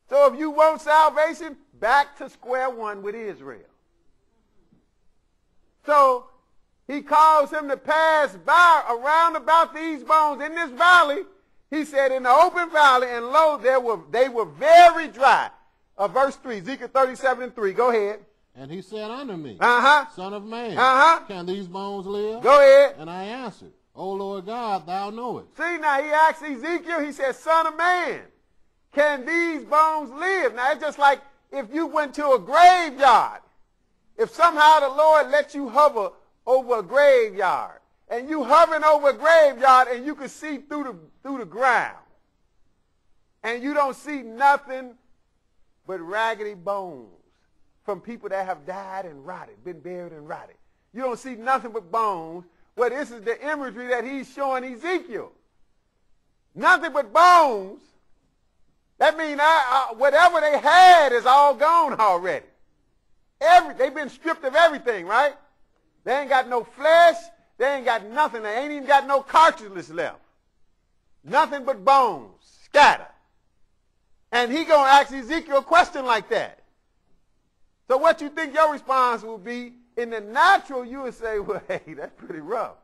So if you want salvation, back to square one with Israel. So he calls him to pass by around about these bones in this valley. He said, in the open valley, and lo, they were very dry. Verse 3, Ezekiel 37:3. Go ahead. And he said unto me, Uh-huh. Son of man, can these bones live? Go ahead. And I answered, O Lord God, thou knowest. See, now he asked Ezekiel, he said, Son of man, can these bones live? Now, it's just like if you went to a graveyard. If somehow the Lord let you hover over a graveyard, and you hovering over a graveyard and you can see through the ground, and you don't see nothing but raggedy bones from people that have died and rotted, been buried and rotted. You don't see nothing but bones. Well, this is the imagery that he's showing Ezekiel. Nothing but bones. That means whatever they had is all gone already. They've been stripped of everything, right? They ain't got no flesh. They ain't got nothing. They ain't even got no cartilage left. Nothing but bones scattered. And he going to ask Ezekiel a question like that. So what you think your response will be? In the natural, you would say, well, hey, that's pretty rough.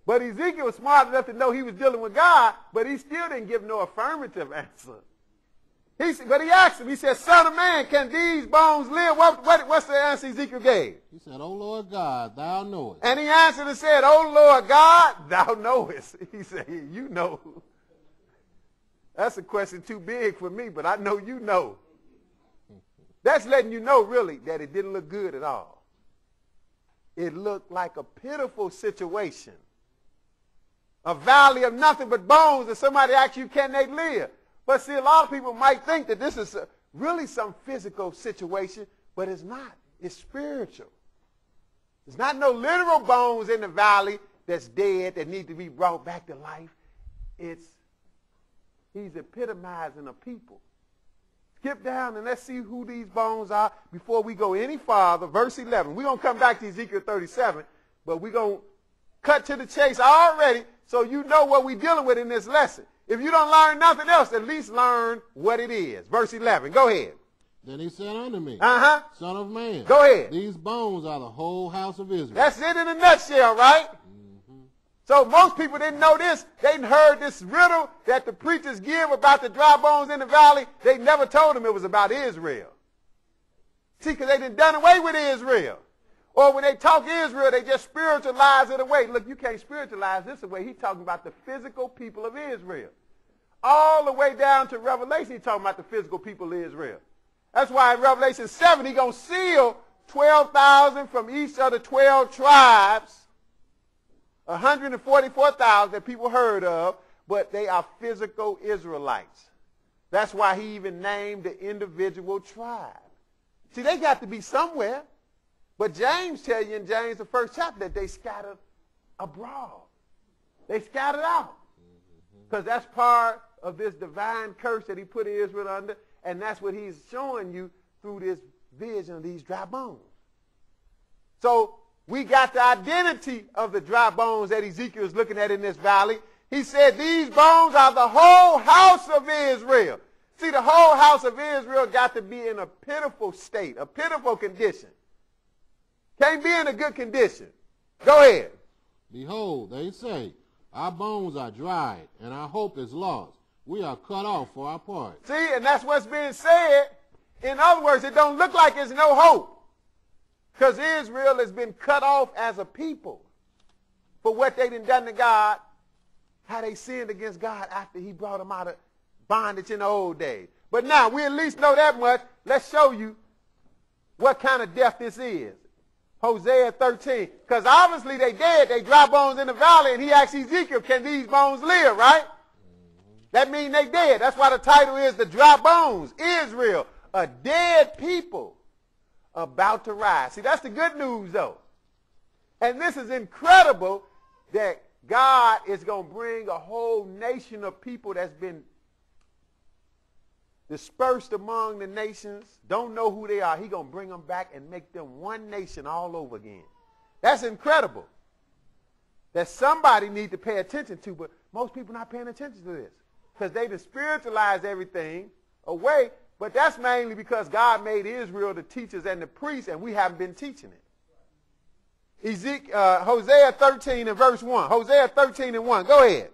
But Ezekiel was smart enough to know he was dealing with God, but he still didn't give no affirmative answer. But he asked him, he said, Son of man, can these bones live? What's the answer Ezekiel gave? He said, O Lord God, thou knowest. And he answered and said, O Lord God, thou knowest. He said, you know. That's a question too big for me, but I know you know. That's letting you know, really, that it didn't look good at all. It looked like a pitiful situation. A valley of nothing but bones, and somebody asks you, can they live? But see, a lot of people might think that this is really some physical situation, but it's not. It's spiritual. There's not no literal bones in the valley that's dead that need to be brought back to life. He's epitomizing a people. Skip down and let's see who these bones are before we go any farther. Verse 11. We're going to come back to Ezekiel 37, but we're going to cut to the chase already so you know what we're dealing with in this lesson. If you don't learn nothing else, at least learn what it is. Verse 11. Go ahead. Then he said unto me, Son of man, go ahead. These bones are the whole house of Israel. That's it in a nutshell, right? So most people didn't know this. They heard this riddle that the preachers give about the dry bones in the valley. They never told them it was about Israel. See, because they done away with Israel. Or when they talk Israel, they just spiritualize it away. Look, you can't spiritualize this away. He's talking about the physical people of Israel. All the way down to Revelation, he's talking about the physical people of Israel. That's why in Revelation 7, he's going to seal 12,000 from each of the 12 tribes. 144,000 that people heard of, but they are physical Israelites. That's why he even named the individual tribe. See, they got to be somewhere. But James tells you in James, the first chapter, that they scattered abroad. They scattered out. Because that's part of this divine curse that he put Israel under, and that's what he's showing you through this vision of these dry bones. So we got the identity of the dry bones that Ezekiel is looking at in this valley. He said these bones are the whole house of Israel. See, the whole house of Israel got to be in a pitiful state, a pitiful condition. Can't be in a good condition. Go ahead. Behold, they say, our bones are dried, and our hope is lost. We are cut off for our part. See, and that's what's being said. In other words, it don't look like there's no hope. Because Israel has been cut off as a people for what they done to God, how they sinned against God after he brought them out of bondage in the old days. But now, we at least know that much. Let's show you what kind of death this is. Hosea 13. Because obviously they dead. They dry bones in the valley. And he asked Ezekiel, can these bones live, right? That means they dead. That's why the title is The Dry Bones. Israel, a dead people about to rise. See, that's the good news, though. And this is incredible that God is going to bring a whole nation of people that's been dispersed among the nations, don't know who they are. He's going to bring them back and make them one nation all over again. That's incredible. That somebody needs to pay attention to, but most people not paying attention to this because they spiritualize everything away, but that's mainly because God made Israel the teachers and the priests, and we haven't been teaching it. Hosea 13 and verse 1. Hosea 13 and 1. Go ahead.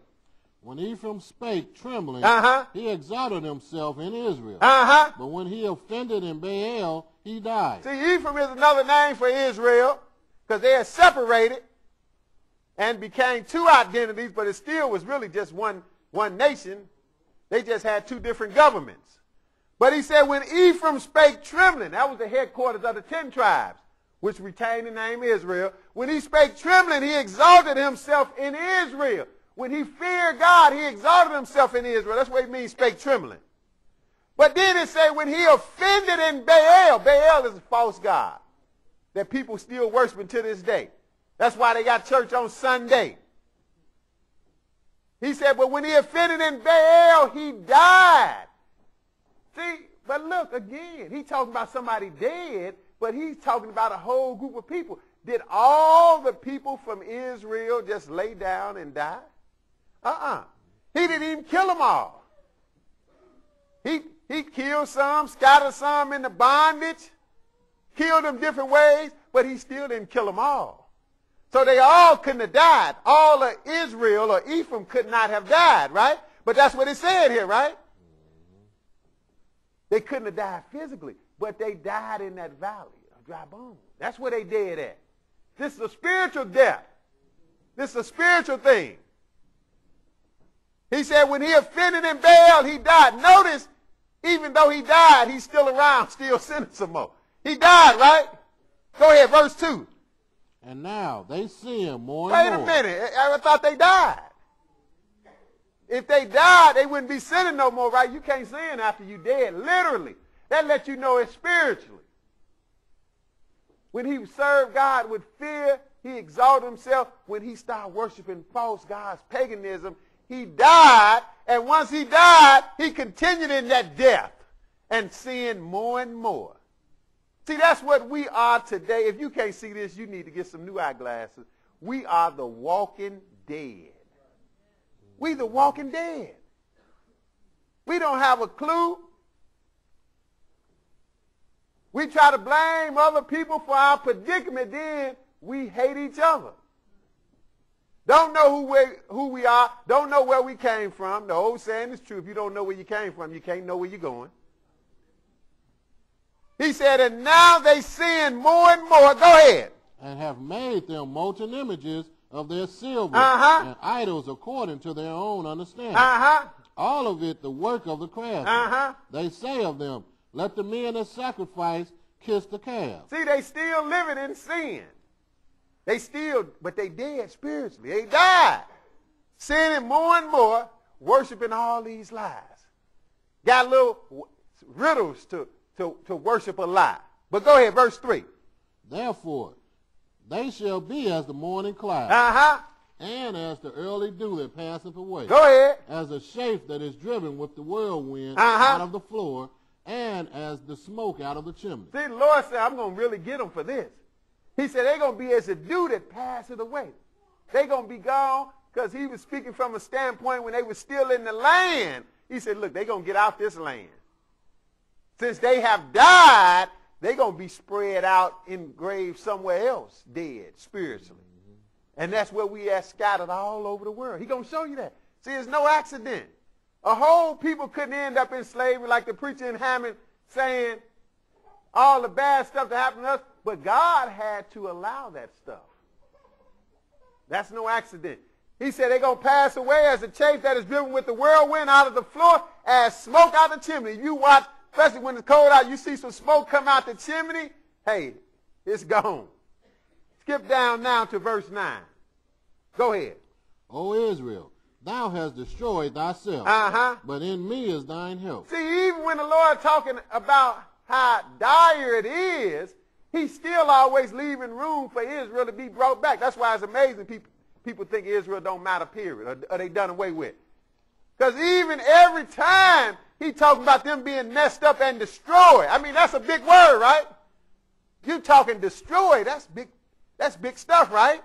When Ephraim spake trembling, he exalted himself in Israel. But when he offended in Baal, he died. See, Ephraim is another name for Israel because they had separated and became two identities, but it still was really just one nation. They just had two different governments. But he said when Ephraim spake trembling, that was the headquarters of the 10 tribes, which retained the name Israel. When he spake trembling, he exalted himself in Israel. When he feared God, he exalted himself in Israel. That's what it means, spake trembling. But then it said when he offended in Baal. Baal is a false god that people still worship to this day. That's why they got church on Sunday. He said, but when he offended in Baal, he died. See, but look, again, he's talking about somebody dead, but he's talking about a whole group of people. Did all the people from Israel just lay down and die? He didn't even kill them all. He killed some, scattered some into bondage, killed them different ways, but he still didn't kill them all. So they all couldn't have died. All of Israel or Ephraim could not have died, right? But that's what it said here, right? They couldn't have died physically, but they died in that valley of dry bones. That's where they dead at. This is a spiritual death. This is a spiritual thing. He said when he offended in Baal, he died. Notice, even though he died, he's still around, still sinning some more. He died, right? Go ahead, verse 2. And now they sin more and more. Wait a minute. I thought they died. If they died, they wouldn't be sinning no more, right? You can't sin after you dead, literally. That lets you know it's spiritually. When he served God with fear, he exalted himself. When he started worshiping false gods, paganism, he died. And once he died, he continued in that death and sinned more and more. See, that's what we are today. If you can't see this, you need to get some new eyeglasses. We are the walking dead. We the walking dead. We don't have a clue. We try to blame other people for our predicament, then we hate each other. Don't know who we are, don't know where we came from. The old saying is true. If you don't know where you came from, you can't know where you're going. He said, and now they sin more and more. Go ahead. And have made them molten images of their silver and idols according to their own understanding. All of it the work of the craftsman. They say of them, let the men that sacrifice kiss the calf. See, they still living in sin. But they dead spiritually. They died. Sinning more and more, worshiping all these lies. Got little riddles to worship a lie. But go ahead, verse 3. Therefore, they shall be as the morning cloud, and as the early dew that passeth away. Go ahead. As a chaff that is driven with the whirlwind out of the floor, and as the smoke out of the chimney. See, the Lord said, I'm going to really get them for this. He said, they're going to be as a dew that passeth away. They're going to be gone, because he was speaking from a standpoint when they were still in the land. He said, look, they're going to get out this land. Since they have died, they're going to be spread out in graves somewhere else, dead, spiritually. And that's where we are scattered all over the world. He's going to show you that. See, it's no accident. A whole people couldn't end up in slavery like the preacher in Hammond saying all the bad stuff that happened to us, but God had to allow that stuff. That's no accident. He said they're going to pass away as a chaff that is driven with the whirlwind out of the floor, as smoke out the chimney. You watch, especially when it's cold out, you see some smoke come out the chimney, hey, it's gone. Skip down now to verse 9. Go ahead. O Israel, thou hast destroyed thyself, but in me is thine help. See, even when the Lord talking about how dire it is, he's still always leaving room for Israel to be brought back. That's why it's amazing people think Israel don't matter, period, or they done away with. Because even every time he talking about them being messed up and destroyed, I mean, that's a big word, right? You talking destroyed, that's big stuff, right?